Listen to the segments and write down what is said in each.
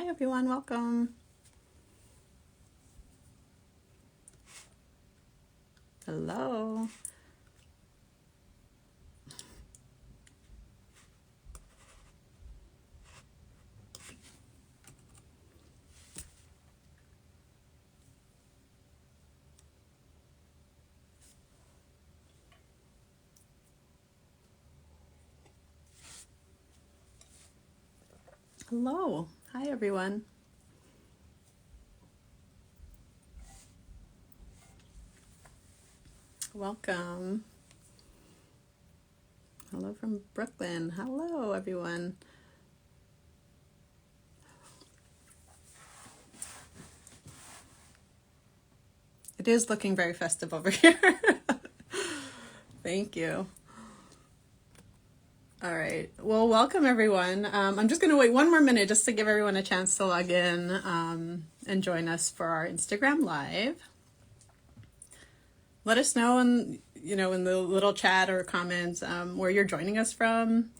Hi everyone, welcome. Hello. Hello. Hi everyone. Welcome. Hello from Brooklyn. Hello everyone. It is looking very festive over here. Thank you. All right. Well, welcome everyone. I'm just going to wait one more minute just to give everyone a chance to log in and join us for our Instagram Live. Let us know in the little chat or comments where you're joining us from.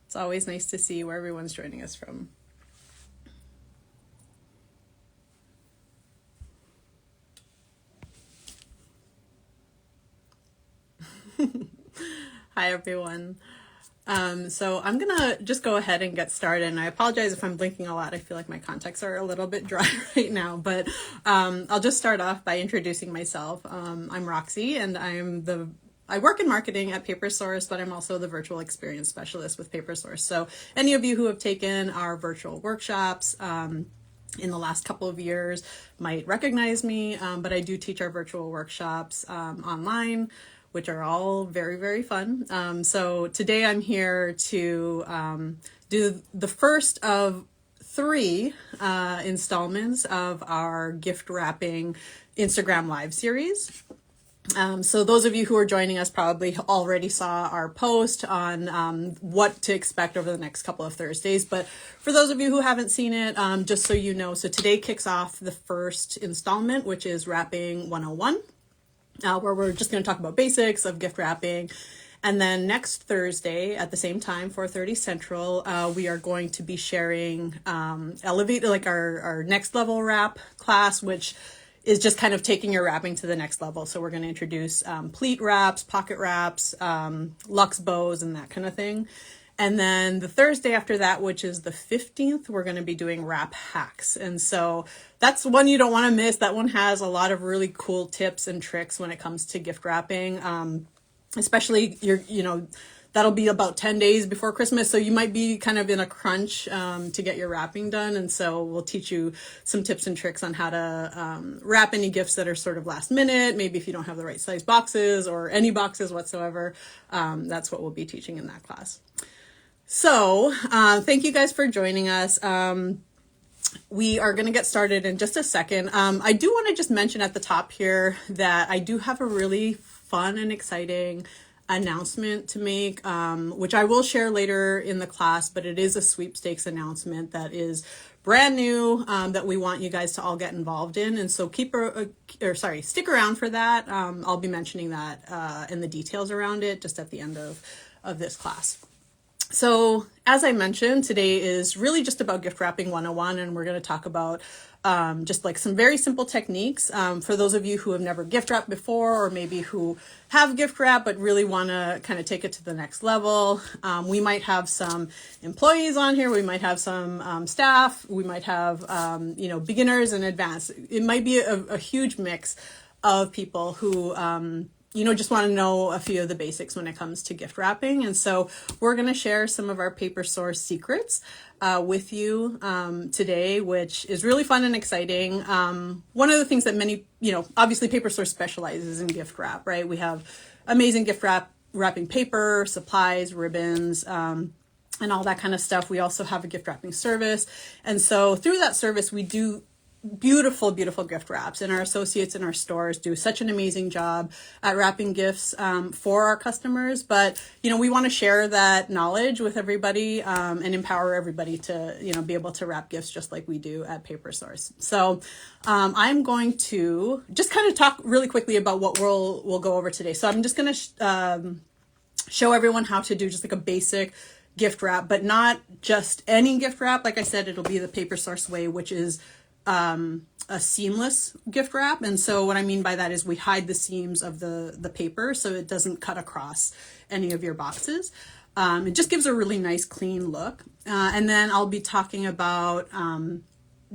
It's always nice to see where everyone's joining us from. Hi everyone. So I'm gonna just go ahead and get started, and I apologize if I'm blinking a lot. I feel like my contacts are a little bit dry right now, but I'll just start off by introducing myself. I'm Roxy, and I work in marketing at PaperSource, but I'm also the virtual experience specialist with PaperSource. So any of you who have taken our virtual workshops in the last couple of years might recognize me, but I do teach our virtual workshops online, which are all very, very fun. So today I'm here to do the first of 3 installments of our gift wrapping Instagram Live series. So those of you who are joining us probably already saw our post on what to expect over the next couple of Thursdays. But for those of you who haven't seen it, just so you know, so today kicks off the first installment, which is Wrapping 101, where we're just going to talk about basics of gift wrapping. And then next Thursday at the same time, 4:30 Central, we are going to be sharing our next level wrap class, which is just kind of taking your wrapping to the next level. So we're going to introduce pleat wraps, pocket wraps, luxe bows, and that kind of thing. And then the Thursday after that, which is the 15th, we're going to be doing wrap hacks. And so that's one you don't want to miss. That one has a lot of really cool tips and tricks when it comes to gift wrapping. Especially that'll be about 10 days before Christmas. So you might be kind of in a crunch to get your wrapping done. And so we'll teach you some tips and tricks on how to wrap any gifts that are sort of last minute. Maybe if you don't have the right size boxes or any boxes whatsoever, that's what we'll be teaching in that class. So thank you guys for joining us. We are going to get started in just a second. I do want to just mention at the top here that I do have a really fun and exciting announcement to make, which I will share later in the class, but it is a sweepstakes announcement that is brand new, that we want you guys to all get involved in. And so stick around for that. I'll be mentioning that and the details around it just at the end of this class. So as I mentioned, today is really just about gift wrapping 101, and we're going to talk about just like some very simple techniques for those of you who have never gift wrapped before, or maybe who have gift wrap but really want to kind of take it to the next level. We might have some employees on here, we might have some staff, we might have beginners and advanced. It might be a huge mix of people who just want to know a few of the basics when it comes to gift wrapping. And so we're going to share some of our PaperSource secrets with you today, which is really fun and exciting. One of the things that many, obviously PaperSource specializes in gift wrap, right? We have amazing wrapping paper, supplies, ribbons, and all that kind of stuff. We also have a gift wrapping service. And so through that service, we do beautiful, beautiful gift wraps, and our associates in our stores do such an amazing job at wrapping gifts for our customers. But we want to share that knowledge with everybody and empower everybody to be able to wrap gifts just like we do at PaperSource. So I'm going to just kind of talk really quickly about what we'll go over today. So I'm just going to show everyone how to do just like a basic gift wrap, but not just any gift wrap. Like I said, it'll be the Paper Source Way, which is a seamless gift wrap. And so what I mean by that is we hide the seams of the paper so it doesn't cut across any of your boxes. It just gives a really nice clean look. And then I'll be talking about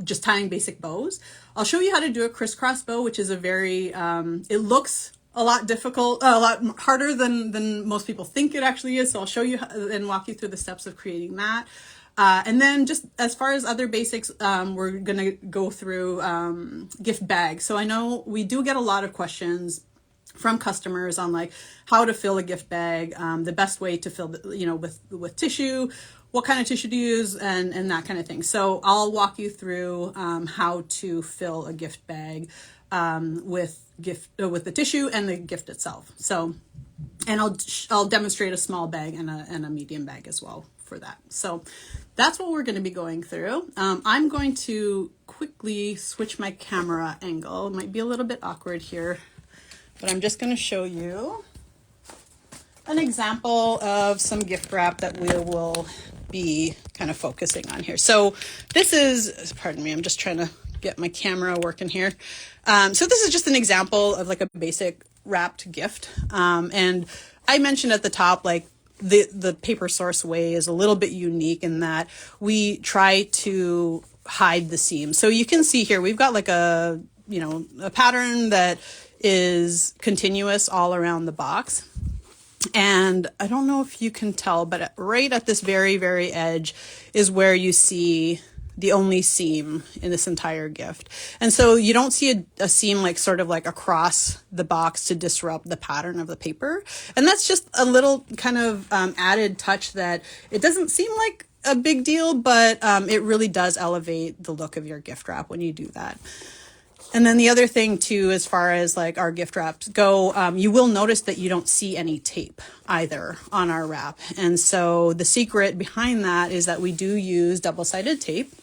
just tying basic bows. I'll show you how to do a crisscross bow, which is a very, it looks a lot difficult, a lot harder than most people think it actually is. So I'll show you and walk you through the steps of creating that. And then just as far as other basics, we're going to go through gift bags. So I know we do get a lot of questions from customers on like how to fill a gift bag, the best way to fill, with tissue, what kind of tissue to use, and that kind of thing. So I'll walk you through how to fill a gift bag with the tissue and the gift itself. So, and I'll demonstrate a small bag and a medium bag as well for that. So that's what we're going to be going through. I'm going to quickly switch my camera angle. It might be a little bit awkward here, but I'm just going to show you an example of some gift wrap that we will be kind of focusing on here. So this is, pardon me, I'm just trying to get my camera working here. So this is just an example of like a basic wrapped gift. And I mentioned at the top, like the Paper Source Way is a little bit unique in that we try to hide the seams. So you can see here, we've got like a pattern that is continuous all around the box. And I don't know if you can tell, but right at this very, very edge is where you see the only seam in this entire gift. And so you don't see a seam like sort of like across the box to disrupt the pattern of the paper. And that's just a little kind of added touch that it doesn't seem like a big deal, but it really does elevate the look of your gift wrap when you do that. And then the other thing too, as far as like our gift wraps go, you will notice that you don't see any tape either on our wrap. And so the secret behind that is that we do use double-sided tape.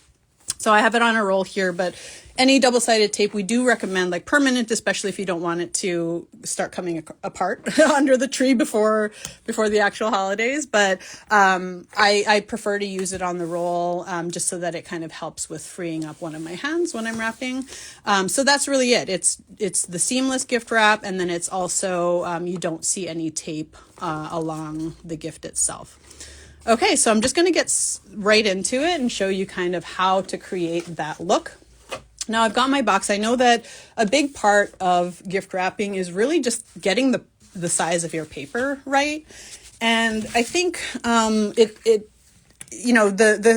So I have it on a roll here, but any double-sided tape we do recommend, like permanent, especially if you don't want it to start coming apart under the tree before the actual holidays. But I prefer to use it on the roll just so that it kind of helps with freeing up one of my hands when I'm wrapping. So that's really it. It's the seamless gift wrap, and then it's also you don't see any tape along the gift itself. Okay, so I'm just going to get right into it and show you kind of how to create that look. Now I've got my box. I know that a big part of gift wrapping is really just getting the size of your paper right. And I think the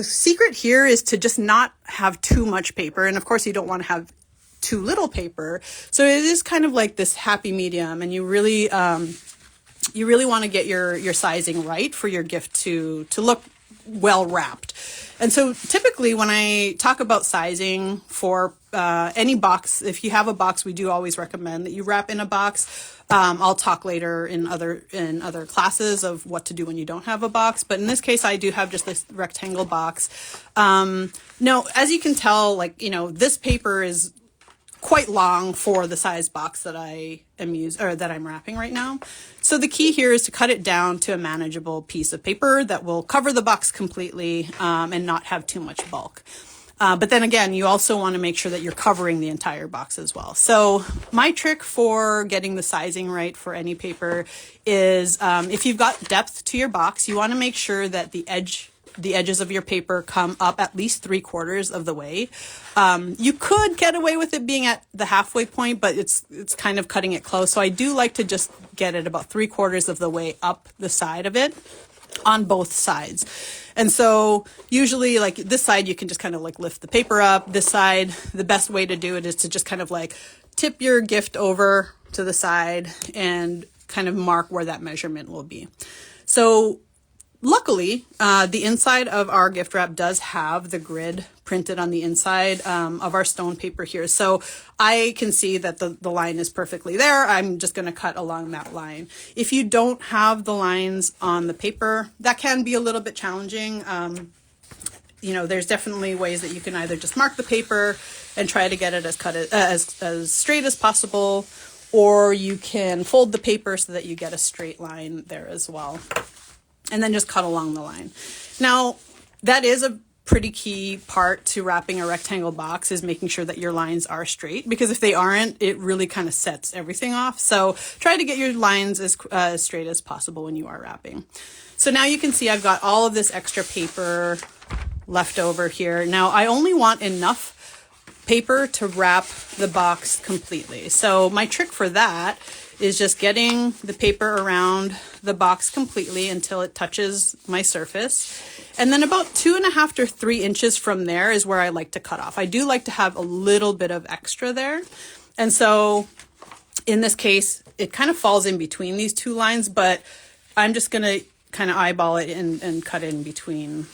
secret here is to just not have too much paper. And of course you don't want to have too little paper. So it is kind of like this happy medium, and you really want to get your sizing right for your gift to look well wrapped. And so typically when I talk about sizing for any box, if you have a box, we do always recommend that you wrap in a box. I'll talk later in other classes of what to do when you don't have a box. But in this case, I do have just this rectangle box. Now, as you can tell, this paper is quite long for the size box that that I'm wrapping right now. So the key here is to cut it down to a manageable piece of paper that will cover the box completely and not have too much bulk. But then again, you also want to make sure that you're covering the entire box as well. So my trick for getting the sizing right for any paper is if you've got depth to your box, you want to make sure that the edges of your paper come up at least 3/4 of the way. You could get away with it being at the halfway point, but it's kind of cutting it close. So I do like to just get it about 3/4 of the way up the side of it on both sides. And so usually like this side, you can just kind of like lift the paper up. This side, the best way to do it is to just kind of like tip your gift over to the side and kind of mark where that measurement will be. So luckily, the inside of our gift wrap does have the grid printed on the inside of our stone paper here. So I can see that the line is perfectly there. I'm just going to cut along that line. If you don't have the lines on the paper, that can be a little bit challenging. There's definitely ways that you can either just mark the paper and try to get it as straight as possible, or you can fold the paper so that you get a straight line there as well. and then just cut along the line. Now, that is a pretty key part to wrapping a rectangle box, is making sure that your lines are straight, because if they aren't, it really kind of sets everything off. So try to get your lines as straight as possible when you are wrapping. So now you can see I've got all of this extra paper left over here. Now I only want enough paper to wrap the box completely. So my trick for that is just getting the paper around the box completely until it touches my surface. And then about 2.5 to 3 inches from there is where I like to cut off. I do like to have a little bit of extra there. And so in this case, it kind of falls in between these two lines, but I'm just going to kind of eyeball it and cut in between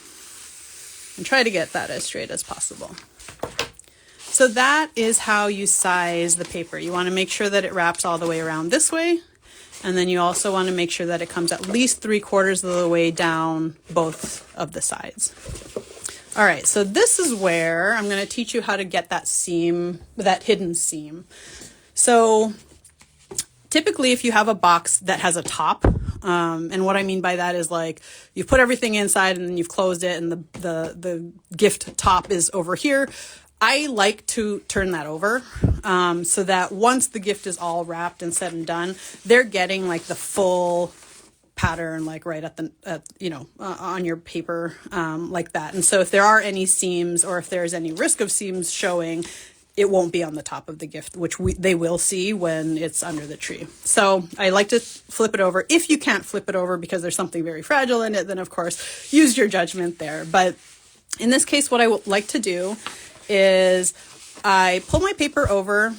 and try to get that as straight as possible. So that is how you size the paper. You want to make sure that it wraps all the way around this way. And then you also want to make sure that it comes at least 3/4 of the way down both of the sides. All right, so this is where I'm going to teach you how to get that seam, that hidden seam. So typically if you have a box that has a top, and what I mean by that is like you've put everything inside and then you've closed it and the gift top is over here, I like to turn that over so that once the gift is all wrapped and said and done, they're getting like the full pattern, like right at on your paper, like that. And so if there are any seams or if there's any risk of seams showing, it won't be on the top of the gift, which they will see when it's under the tree. So I like to flip it over. If you can't flip it over because there's something very fragile in it, then of course use your judgment there. But in this case, what I like to do is I pull my paper over,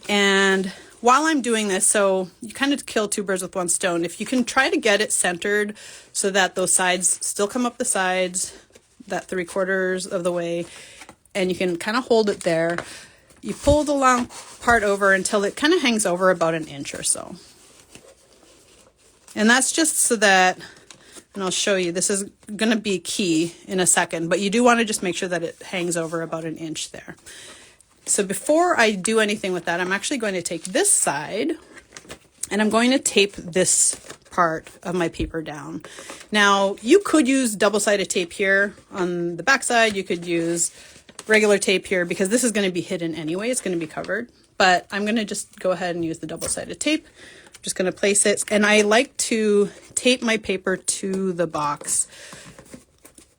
and while I'm doing this, so you kind of kill two birds with one stone. If you can try to get it centered so that those sides still come up the sides, that 3/4 of the way, and you can kind of hold it there. You pull the long part over until it kind of hangs over about 1 inch or so. And that's just so that, and I'll show you, this is going to be key in a second, but you do want to just make sure that it hangs over about 1 inch there. So before I do anything with that, I'm actually going to take this side and I'm going to tape this part of my paper down. Now, you could use double-sided tape here on the back side. You could use regular tape here because this is going to be hidden anyway. It's going to be covered, but I'm going to just go ahead and use the double-sided tape. I'm just going to place it, and I like to tape my paper to the box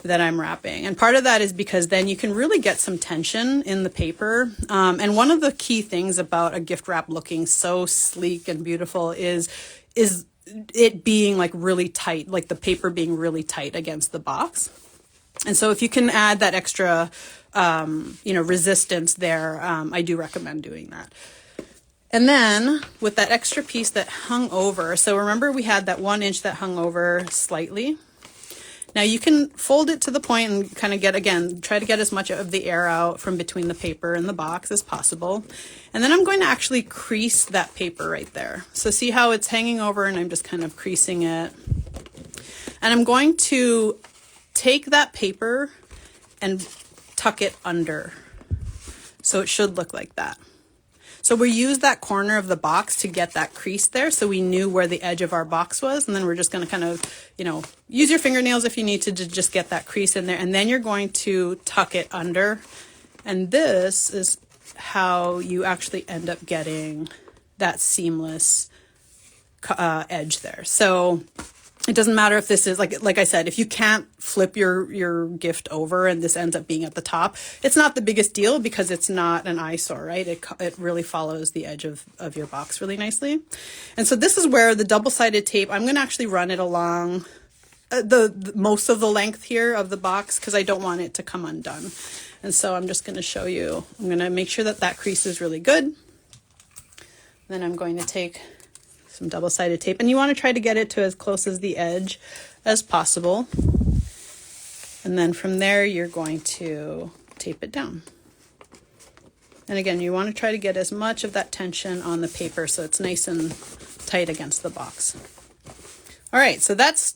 that I'm wrapping. And part of that is because then you can really get some tension in the paper. And one of the key things about a gift wrap looking so sleek and beautiful is it being like really tight, like the paper being really tight against the box. And so if you can add that extra, resistance there, I do recommend doing that. And then with that extra piece that hung over, so remember we had that 1 inch that hung over slightly. Now you can fold it to the point and kind of try to get as much of the air out from between the paper and the box as possible. And then I'm going to actually crease that paper right there. So see how it's hanging over, and I'm just kind of creasing it. And I'm going to take that paper and tuck it under. So it should look like that. So we used that corner of the box to get that crease there, so we knew where the edge of our box was. And then we're just going to kind of, use your fingernails if you need to just get that crease in there. And then you're going to tuck it under. And this is how you actually end up getting that seamless edge there. So it doesn't matter if this is, like I said, if you can't flip your gift over and this ends up being at the top, it's not the biggest deal because it's not an eyesore, right? It really follows the edge of your box really nicely. And so this is where the double-sided tape, I'm going to actually run it along the most of the length here of the box because I don't want it to come undone. And so I'm just going to show you, I'm going to make sure that crease is really good. Then I'm going to take some double-sided tape, and you want to try to get it to as close as the edge as possible. And then from there, you're going to tape it down. And again, you want to try to get as much of that tension on the paper so it's nice and tight against the box. All right, so that's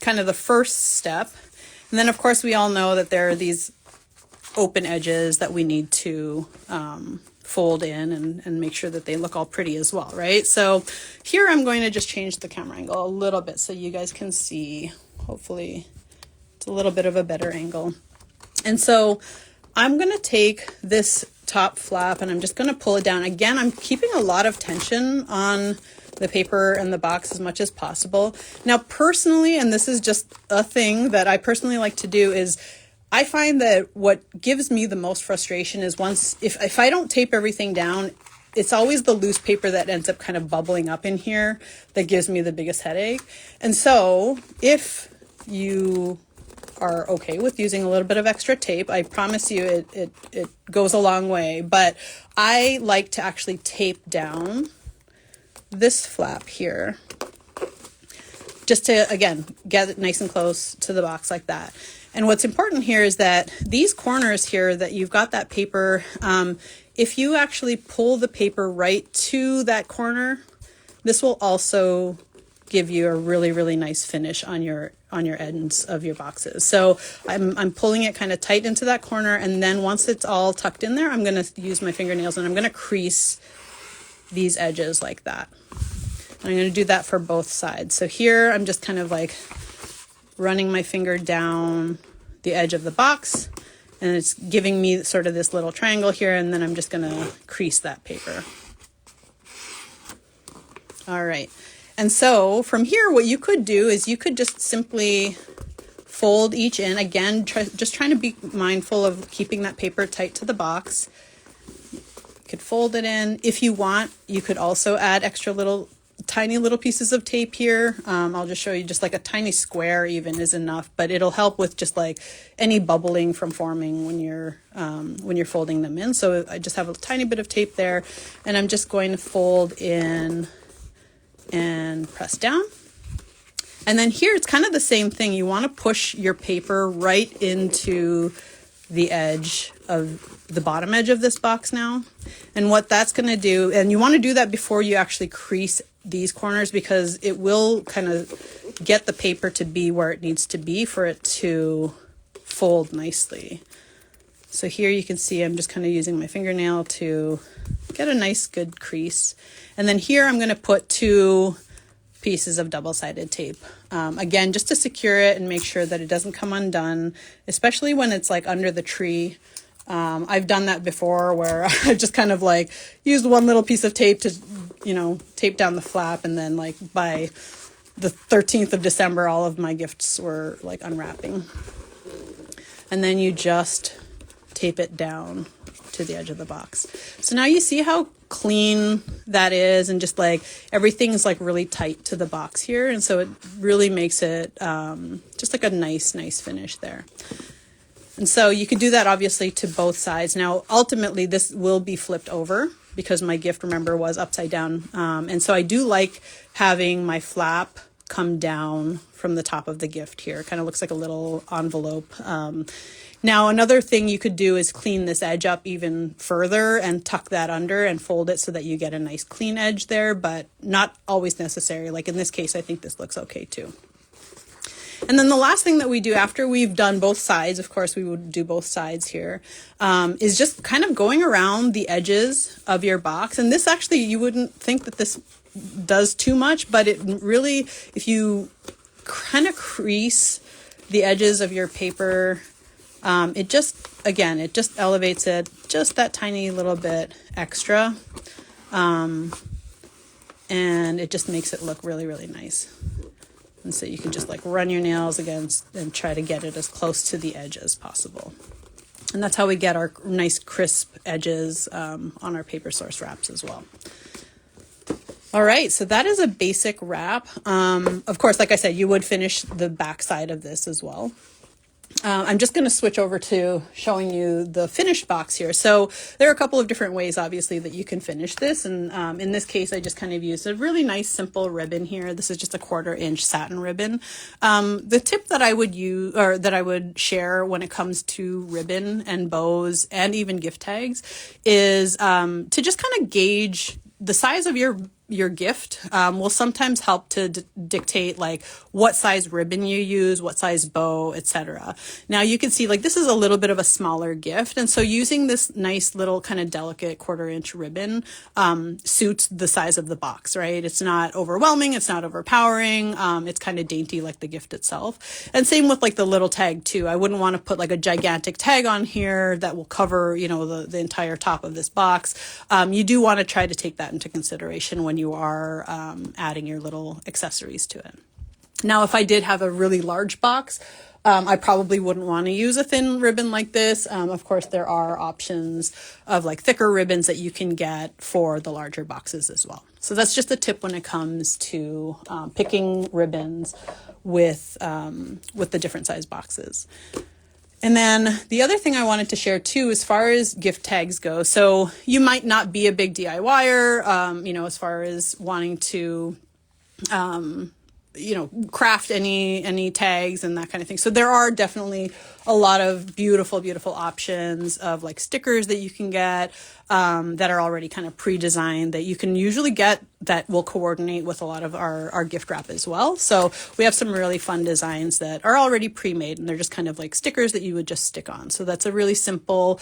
kind of the first step. And then, of course, we all know that there are these open edges that we need to fold in and make sure that they look all pretty as well, right? So here I'm going to just change the camera angle a little bit so you guys can see. Hopefully it's a little bit of a better angle. And so I'm going to take this top flap and I'm just going to pull it down. Again, I'm keeping a lot of tension on the paper and the box as much as possible. Now, personally, and this is just a thing that I personally like to do, is I find that what gives me the most frustration is if I don't tape everything down, it's always the loose paper that ends up kind of bubbling up in here that gives me the biggest headache. And so if you are okay with using a little bit of extra tape, I promise you it goes a long way. But I like to actually tape down this flap here just to, again, get it nice and close to the box like that. And what's important here is that these corners here that you've got that paper, if you actually pull the paper right to that corner, this will also give you a really, really nice finish on your ends of your boxes. So I'm pulling it kind of tight into that corner, and then once it's all tucked in there, I'm going to use my fingernails and I'm going to crease these edges like that. And I'm going to do that for both sides. So here I'm just kind of like running my finger down the edge of the box, and it's giving me sort of this little triangle here, and then I'm just going to crease that paper. All right. And so from here, what you could do is you could just simply fold each in. Again, just trying to be mindful of keeping that paper tight to the box. You could fold it in. If you want, you could also add extra tiny little pieces of tape here. I'll just show you, just like a tiny square even is enough, but it'll help with just like any bubbling from forming when you're folding them in. So I just have a tiny bit of tape there, and I'm just going to fold in and press down. And then here it's kind of the same thing. You want to push your paper right into the edge of the bottom edge of this box now. And what that's going to do, and you want to do that before you actually crease these corners, because it will kind of get the paper to be where it needs to be for it to fold nicely. So here you can see I'm just kind of using my fingernail to get a nice good crease. And then here I'm going to put 2 pieces of double-sided tape. Again, just to secure it and make sure that it doesn't come undone, especially when it's like under the tree. I've done that before where I've just kind of like used one little piece of tape to, tape down the flap, and then like by the 13th of December, all of my gifts were like unwrapping. And then you just tape it down to the edge of the box. So now you see how clean that is, and just like everything's like really tight to the box here. And so it really makes it just like a nice finish there. And so you could do that obviously to both sides. Now, ultimately this will be flipped over because my gift, remember, was upside down. And so I do like having my flap come down from the top of the gift here. It kind of looks like a little envelope. Now, another thing you could do is clean this edge up even further and tuck that under and fold it so that you get a nice clean edge there, but not always necessary. Like in this case, I think this looks okay too. And then the last thing that we do after we've done both sides, of course we would do both sides here, is just kind of going around the edges of your box. And this actually, you wouldn't think that this does too much, but it really, if you kind of crease the edges of your paper, it just elevates it just that tiny little bit extra. And it just makes it look really, really nice. And so you can just like run your nails against and try to get it as close to the edge as possible. And that's how we get our nice crisp edges on our Paper Source wraps as well. All right, so that is a basic wrap. Of course, like I said, you would finish the back side of this as well. I'm just going to switch over to showing you the finished box here. So there are a couple of different ways, obviously, that you can finish this. And in this case, I just kind of used a really nice, simple ribbon here. This is just a 1/4 inch satin ribbon. The tip that I would use, or that I would share when it comes to ribbon and bows and even gift tags, is to just kind of gauge the size of your your gift will sometimes help to dictate like what size ribbon you use, what size bow, etc. Now you can see like this is a little bit of a smaller gift, and so using this nice little kind of delicate 1/4 inch ribbon suits the size of the box, right? It's not overwhelming, it's not overpowering, it's kind of dainty like the gift itself. And same with like the little tag too. I wouldn't want to put like a gigantic tag on here that will cover, you know, the entire top of this box. You do want to try to take that into consideration when you are adding your little accessories to it. Now, if I did have a really large box, I probably wouldn't want to use a thin ribbon like this. Of course, there are options of like thicker ribbons that you can get for the larger boxes as well. So that's just a tip when it comes to picking ribbons with the different size boxes. And then the other thing I wanted to share too, as far as gift tags go, so you might not be a big DIYer, you know, as far as wanting to, you know, craft any tags and that kind of thing. So there are definitely a lot of beautiful, beautiful options of like stickers that you can get that are already kind of pre-designed that you can usually get that will coordinate with a lot of our gift wrap as well. So we have some really fun designs that are already pre-made, and they're just kind of like stickers that you would just stick on. So that's a really simple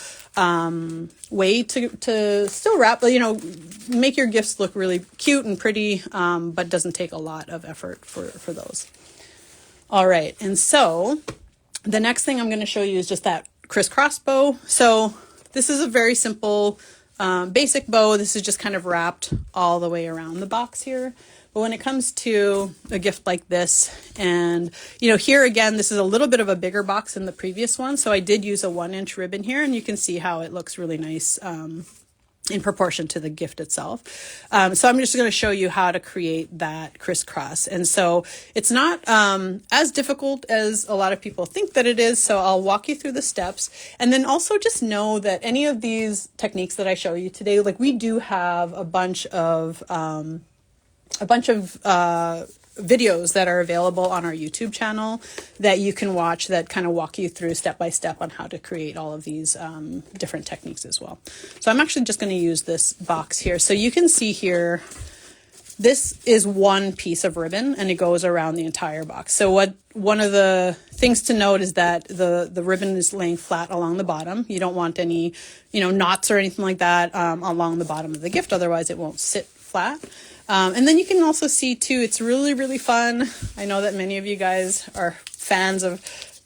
way to still wrap, you know, make your gifts look really cute and pretty, but doesn't take a lot of effort for those. All right, and so the next thing I'm going to show you is just that crisscross bow. So this is a very simple basic bow. This is just kind of wrapped all the way around the box here. But when it comes to a gift like this, and you know, here again, this is a little bit of a bigger box than the previous one. So I did use a 1-inch ribbon here, and you can see how it looks really nice in proportion to the gift itself. So I'm just going to show you how to create that crisscross. And so it's not as difficult as a lot of people think that it is. So I'll walk you through the steps. And then also just know that any of these techniques that I show you today, like we do have a bunch of videos that are available on our YouTube channel that you can watch that kind of walk you through step by step on how to create all of these different techniques as well. So I'm actually just going to use this box here. So you can see here, this is one piece of ribbon and it goes around the entire box. So one of the things to note is that the ribbon is laying flat along the bottom. You don't want any, you know, knots or anything like that along the bottom of the gift. Otherwise it won't sit flat. And then you can also see too, it's really, really fun. I know that many of you guys are fans of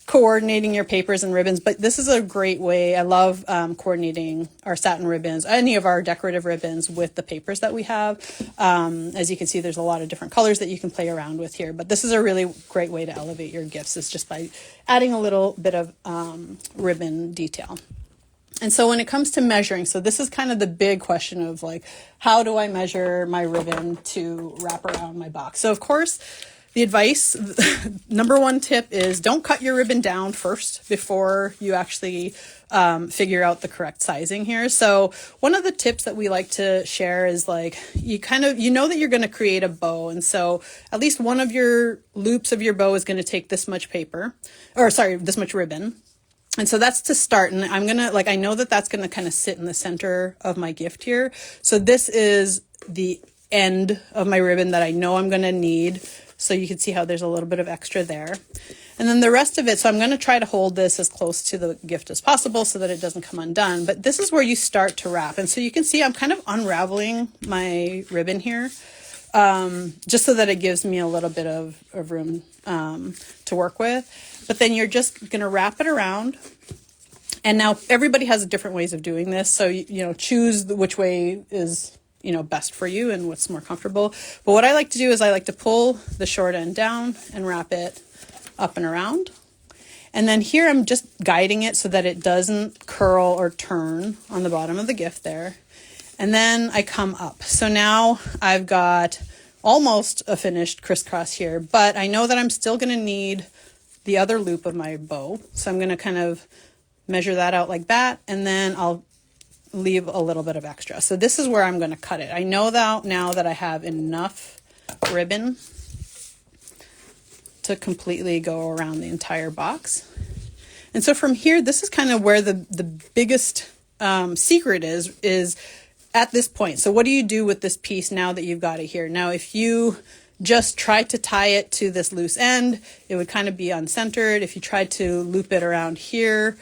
coordinating your papers and ribbons, but this is a great way. I love coordinating our satin ribbons, any of our decorative ribbons with the papers that we have. As you can see, there's a lot of different colors that you can play around with here, but this is a really great way to elevate your gifts. It's just by adding a little bit of ribbon detail. And so when it comes to measuring, so this is kind of the big question of like, how do I measure my ribbon to wrap around my box? So of course, the advice, number one tip is don't cut your ribbon down first before you actually figure out the correct sizing here. So one of the tips that we like to share is like, you know that you're going to create a bow. And so at least one of your loops of your bow is going to take this much this much ribbon. And so that's to start. And I'm going to, like, I know that that's going to kind of sit in the center of my gift here. So this is the end of my ribbon that I know I'm going to need. So you can see how there's a little bit of extra there. And then the rest of it, so I'm going to try to hold this as close to the gift as possible so that it doesn't come undone. But this is where you start to wrap. And so you can see I'm kind of unraveling my ribbon here, just so that it gives me a little bit of room to work with. But then you're just going to wrap it around. And now everybody has different ways of doing this. So, you know, choose which way is, you know, best for you and what's more comfortable. But what I like to do is I like to pull the short end down and wrap it up and around. And then here I'm just guiding it so that it doesn't curl or turn on the bottom of the gift there. And then I come up. So now I've got almost a finished crisscross here, but I know that I'm still going to need the other loop of my bow. So I'm going to kind of measure that out like that, and then I'll leave a little bit of extra. So this is where I'm going to cut it. I know that now that I have enough ribbon to completely go around the entire box. And so from here, this is kind of where the biggest secret is at this point. So what do you do with this piece now that you've got it here? Now, if you just try to tie it to this loose end, it would kind of be uncentered. If you tried to loop it around here,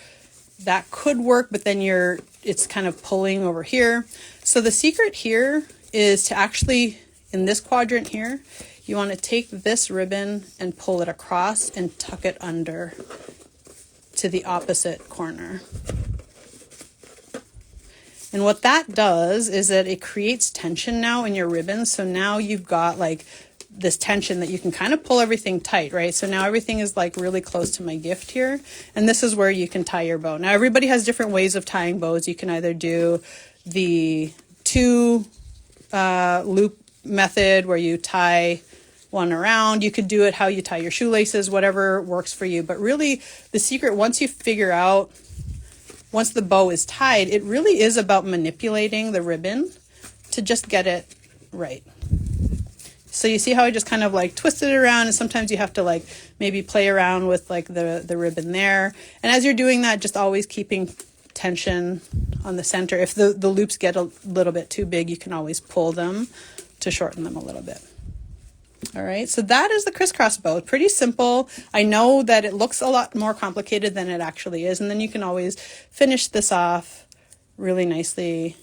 that could work, but then it's kind of pulling over here. So the secret here is to actually, in this quadrant here, you want to take this ribbon and pull it across and tuck it under to the opposite corner. And what that does is that it creates tension now in your ribbon. So now you've got like this tension that you can kind of pull everything tight, right? So now everything is like really close to my gift here. And this is where you can tie your bow. Now everybody has different ways of tying bows. You can either do the two loop method where you tie one around. You could do it how you tie your shoelaces, whatever works for you. But really the secret, once you figure out, once the bow is tied, it really is about manipulating the ribbon to just get it right. So you see how I just kind of like twisted it around, and sometimes you have to like maybe play around with like the ribbon there. And as you're doing that, just always keeping tension on the center. If the loops get a little bit too big, you can always pull them to shorten them a little bit. All right, so that is the crisscross bow. Pretty simple. I know that it looks a lot more complicated than it actually is, and then you can always finish this off really nicely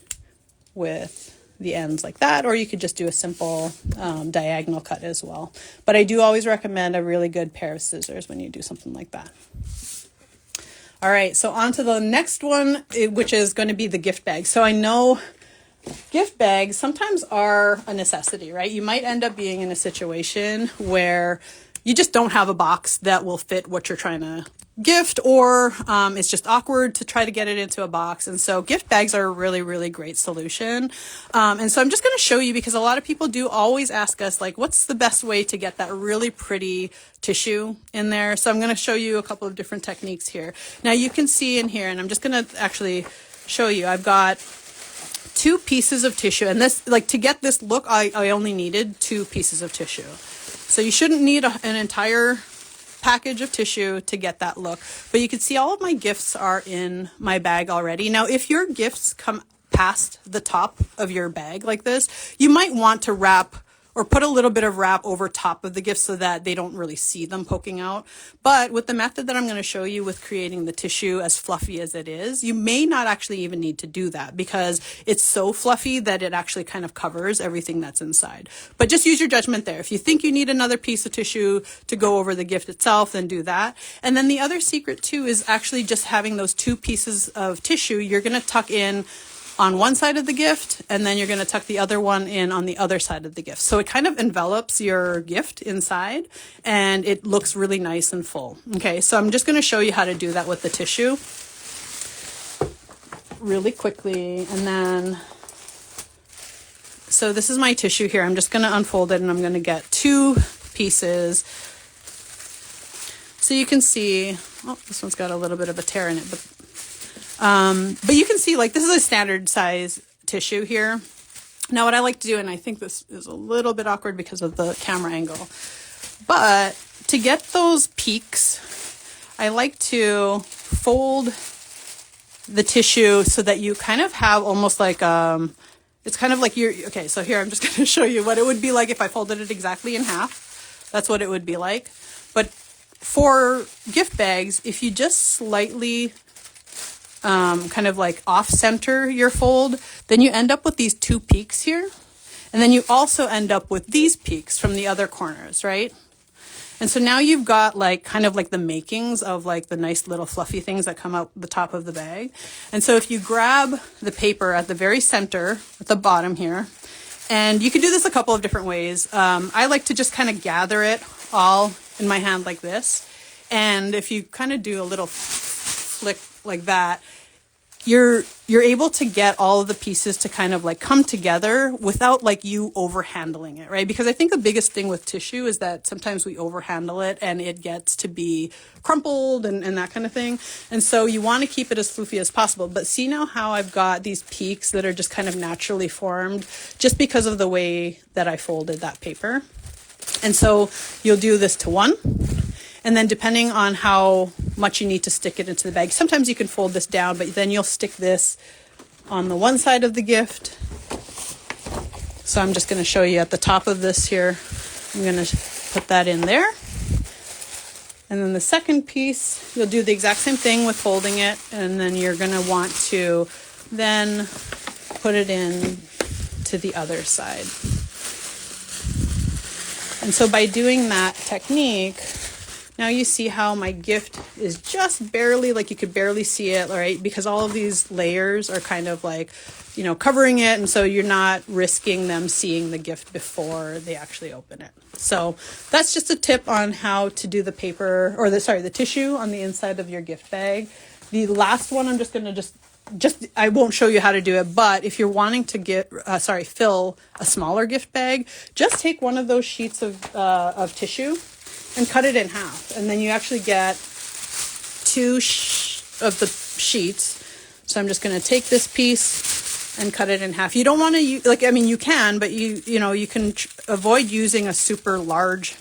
with the ends like that, or you could just do a simple diagonal cut as well. But I do always recommend a really good pair of scissors when you do something like that. All right, so on to the next one, which is going to be the gift bag. So I know gift bags sometimes are a necessity, right? You might end up being in a situation where you just don't have a box that will fit what you're trying to gift, or it's just awkward to try to get it into a box. And so gift bags are a really, really great solution. And so I'm just going to show you, because a lot of people do always ask us, like, what's the best way to get that really pretty tissue in there? So I'm going to show you a couple of different techniques here. Now you can see in here, and I'm just going to actually show you, I've got 2 pieces of tissue, and this, like, to get this look, I only needed 2 pieces of tissue. So you shouldn't need an entire package of tissue to get that look. But you can see all of my gifts are in my bag already. Now, if your gifts come past the top of your bag like this, you might want to wrap or put a little bit of wrap over top of the gifts so that they don't really see them poking out. But with the method that I'm going to show you with creating the tissue as fluffy as it is, you may not actually even need to do that, because it's so fluffy that it actually kind of covers everything that's inside. But just use your judgment there. If you think you need another piece of tissue to go over the gift itself, then do that. And then the other secret too is actually just having those 2 pieces of tissue. You're going to tuck in on one side of the gift, and then you're going to tuck the other one in on the other side of the gift. So it kind of envelops your gift inside, and it looks really nice and full. Okay, so I'm just going to show you how to do that with the tissue really quickly. And then, so this is my tissue here. I'm just going to unfold it, and I'm going to get 2 pieces. So you can see, oh, this one's got a little bit of a tear in it, but you can see, like, this is a standard size tissue here. Now what I like to do, and I think this is a little bit awkward because of the camera angle, but to get those peaks, I like to fold the tissue so that you kind of have almost like, it's kind of like okay, so here I'm just going to show you what it would be like if I folded it exactly in half. That's what it would be like. But for gift bags, if you just slightly kind of like off center your fold, then you end up with these 2 peaks here. And then you also end up with these peaks from the other corners, right? And so now you've got like kind of like the makings of like the nice little fluffy things that come out the top of the bag. And so if you grab the paper at the very center, at the bottom here, and you can do this a couple of different ways. I like to just kind of gather it all in my hand like this. And if you kind of do a little flick like that, you're able to get all of the pieces to kind of like come together without like you over handling it, right? Because I think the biggest thing with tissue is that sometimes we over handle it and it gets to be crumpled and that kind of thing. And so you want to keep it as floofy as possible. But see now how I've got these peaks that are just kind of naturally formed just because of the way that I folded that paper. And so you'll do this to one. And then depending on how much you need to stick it into the bag, sometimes you can fold this down, but then you'll stick this on the one side of the gift. So I'm just going to show you at the top of this here. I'm going to put that in there. And then the second piece, you'll do the exact same thing with folding it. And then you're going to want to then put it in to the other side. And so by doing that technique, now you see how my gift is just barely, like you could barely see it, right? Because all of these layers are kind of like, you know, covering it. And so you're not risking them seeing the gift before they actually open it. So that's just a tip on how to do the paper, or the tissue on the inside of your gift bag. The last one, I'm just going to I won't show you how to do it, but if you're wanting to fill a smaller gift bag, just take one of those sheets of tissue and cut it in half. And then you actually get two of the sheets. So I'm just going to take this piece and cut it in half. You don't want to, you can, but you can avoid using a super large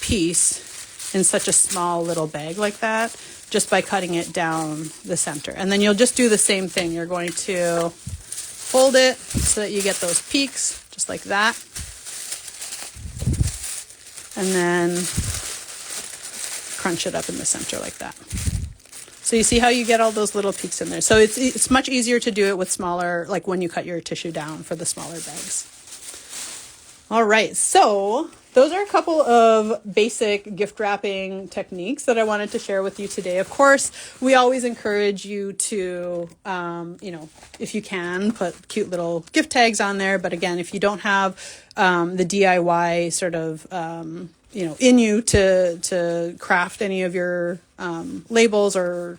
piece in such a small little bag like that, just by cutting it down the center. And then you'll just do the same thing. You're going to fold it so that you get those peaks, just like that. And then crunch it up in the center like that. So you see how you get all those little peaks in there. So it's much easier to do it with smaller, like when you cut your tissue down for the smaller bags. All right, so those are a couple of basic gift wrapping techniques that I wanted to share with you today. Of course, we always encourage you to, if you can, put cute little gift tags on there. But again, if you don't have the DIY sort of, in you to craft any of your labels or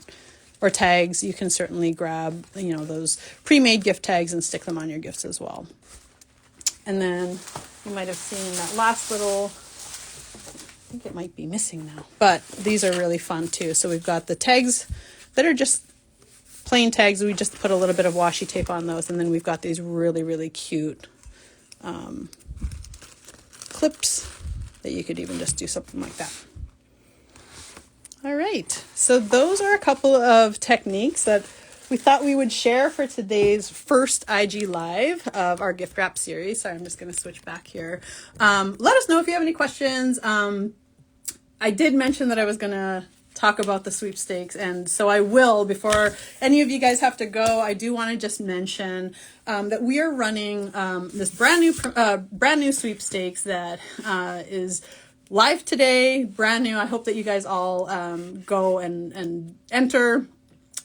tags, you can certainly grab, those pre-made gift tags and stick them on your gifts as well. And then you might have seen that last little, I think it might be missing now, but these are really fun too. So we've got the tags that are just plain tags. We just put a little bit of washi tape on those. And then we've got these really, really cute clips that you could even just do something like that. All right. So those are a couple of techniques that we thought we would share for today's first IG Live of our gift wrap series. Sorry, I'm just going to switch back here. Let us know if you have any questions. I did mention that I was going to talk about the sweepstakes, and so I will. Before any of you guys have to go, I do want to just mention that we are running this brand new sweepstakes that is live today, brand new. I hope that you guys all go and enter.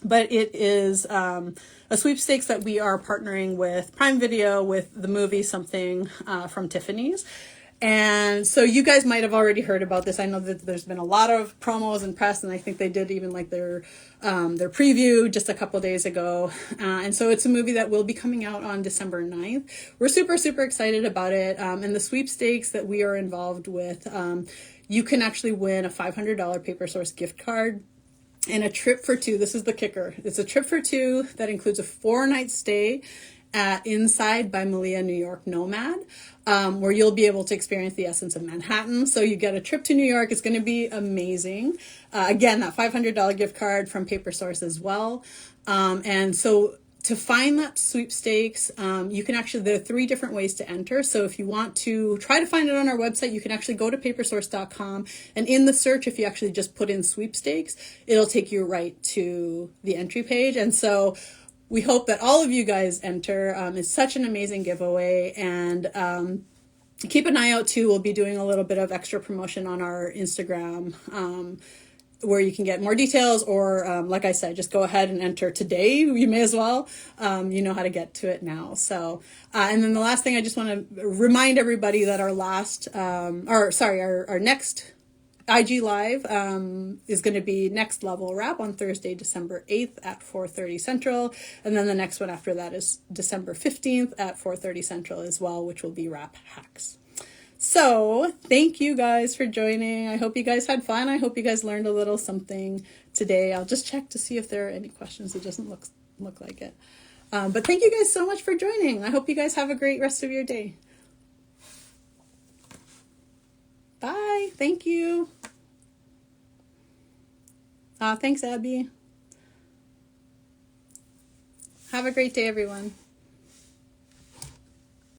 But it is a sweepstakes that we are partnering with Prime Video with the movie Something from Tiffany's. And so you guys might have already heard about this. I know that there's been a lot of promos and press, and I think they did even like their preview just a couple days ago. And so it's a movie that will be coming out on December 9th. We're super, super excited about it. And the sweepstakes that we are involved with, you can actually win a $500 Paper Source gift card and a trip for two. This is the kicker. It's a trip for two that includes a 4-night stay at Inside by Malia New York Nomad, where you'll be able to experience the essence of Manhattan. So you get a trip to New York. It's going to be amazing. Again, that $500 gift card from Paper Source as well. And so to find that sweepstakes, you can actually, there are 3 different ways to enter. So if you want to try to find it on our website, you can actually go to papersource.com, and in the search, if you actually just put in sweepstakes, it'll take you right to the entry page. And so we hope that all of you guys enter. It's such an amazing giveaway, and keep an eye out too. We'll be doing a little bit of extra promotion on our Instagram, where you can get more details, or like I said, just go ahead and enter today. You may as well. You know how to get to it now. So, and then the last thing, I just want to remind everybody that our next IG Live is going to be Next Level Wrap on Thursday, December 8th at 4:30 Central. And then the next one after that is December 15th at 4:30 Central as well, which will be Wrap Hacks. So thank you guys for joining. I hope you guys had fun. I hope you guys learned a little something today. I'll just check to see if there are any questions. It doesn't look like it. But thank you guys so much for joining. I hope you guys have a great rest of your day. Bye. Thank you. Thanks, Abby. Have a great day, everyone.